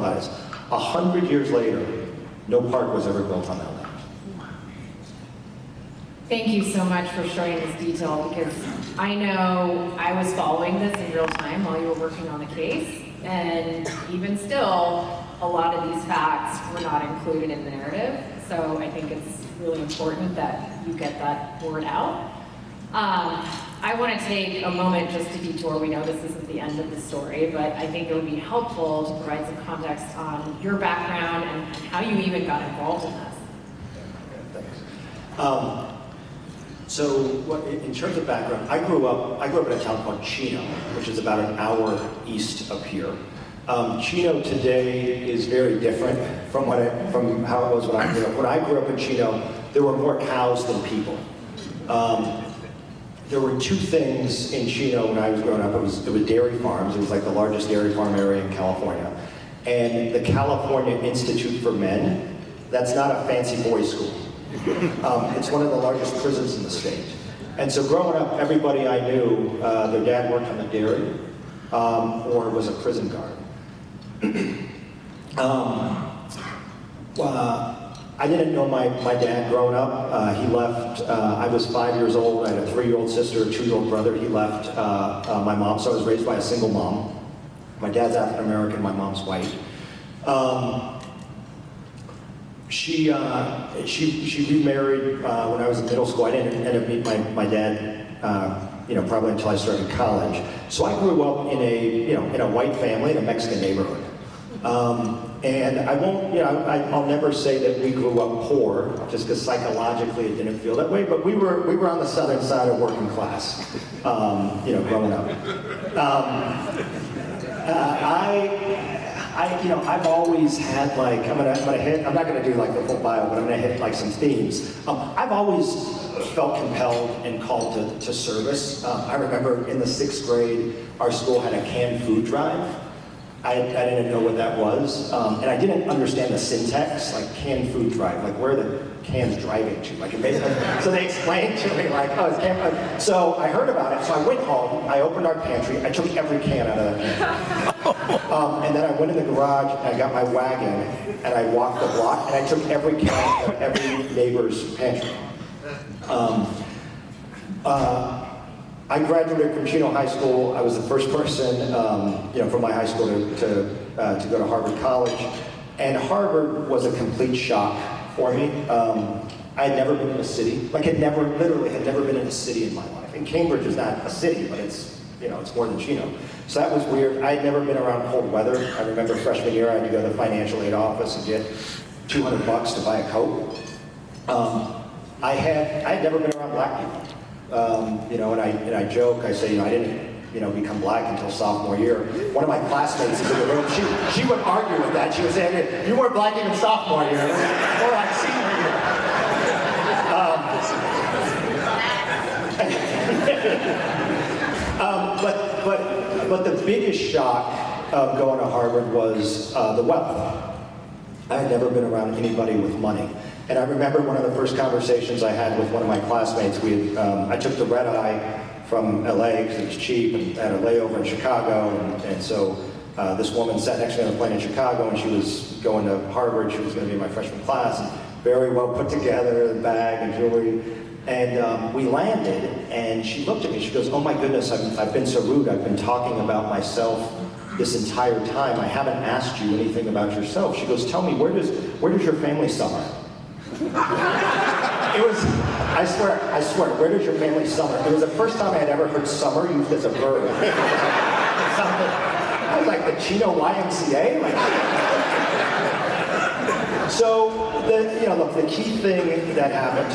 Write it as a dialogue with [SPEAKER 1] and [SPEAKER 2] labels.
[SPEAKER 1] parking lot is. 100 years later, no park was ever built on that land.
[SPEAKER 2] Thank you so much for sharing this detail, because I know I was following this in real time while you were working on the case, and even still, a lot of these facts were not included in the narrative, so I think it's really important that you get that word out. I want to take a moment just to detour. We know this isn't the end of the story, but I think it would be helpful to provide some context on your background and how you even got involved in this.
[SPEAKER 1] Thanks. So in terms of background, I grew up in a town called Chino, which is about an hour east of here. Chino today is very different from how it was when I grew up. When I grew up in Chino, there were more cows than people. There were two things in Chino when I was growing up. It was dairy farms. It was like the largest dairy farm area in California. And the California Institute for Men, that's not a fancy boys' school. It's one of the largest prisons in the state. And so growing up, everybody I knew, their dad worked on the dairy or was a prison guard. I didn't know my dad growing up. He left, I was 5 years old. I had a 3-year-old sister, a 2-year-old brother. He left my mom, so I was raised by a single mom. My dad's African American, my mom's white. She remarried when I was in middle school. I didn't end up meeting my dad, probably until I started college. So I grew up in a white family in a Mexican neighborhood. And I won't, I'll never say that we grew up poor, just because psychologically it didn't feel that way. But we were on the southern side of working class, growing up. I've always had like, I'm not gonna do like the full bio, but I'm gonna hit like some themes. I've always felt compelled and called to service. I remember in the 6th grade, our school had a canned food drive. I didn't know what that was, and I didn't understand the syntax, like canned food drive, like where are the cans driving to? Like, so they explained to me, like, oh, it's canned food. So I heard about it, so I went home, I opened our pantry, I took every can out of that pantry. And then I went in the garage, and I got my wagon, and I walked the block, and I took every can out of every neighbor's pantry. I graduated from Chino High School. I was the first person, from my high school to go to Harvard College, and Harvard was a complete shock for me. I had never been in a city, literally had never been in a city in my life. And Cambridge is not a city, but it's more than Chino. So that was weird. I had never been around cold weather. I remember freshman year, I had to go to the financial aid office and get $200 to buy a coat. I had never been around black people. And I joke, I say, I didn't, become black until sophomore year. One of my classmates is in the room, she would argue with that. She would say, you weren't black even sophomore year, or like senior year. But the biggest shock of going to Harvard was the wealth. I had never been around anybody with money. And I remember one of the first conversations I had with one of my classmates. I took the red eye from LA because it was cheap, and had a layover in Chicago. And so this woman sat next to me on the plane in Chicago, and she was going to Harvard. She was going to be in my freshman class, and very well put together, the bag and jewelry. And we landed, and she looked at me. She goes, "Oh my goodness, I've been so rude. I've been talking about myself this entire time. I haven't asked you anything about yourself." She goes, "Tell me, where does your family summer?" It was, I swear, where does your family summer? It was the first time I had ever heard summer used as a verb. I was like, the Chino YMCA? So, the key thing that happened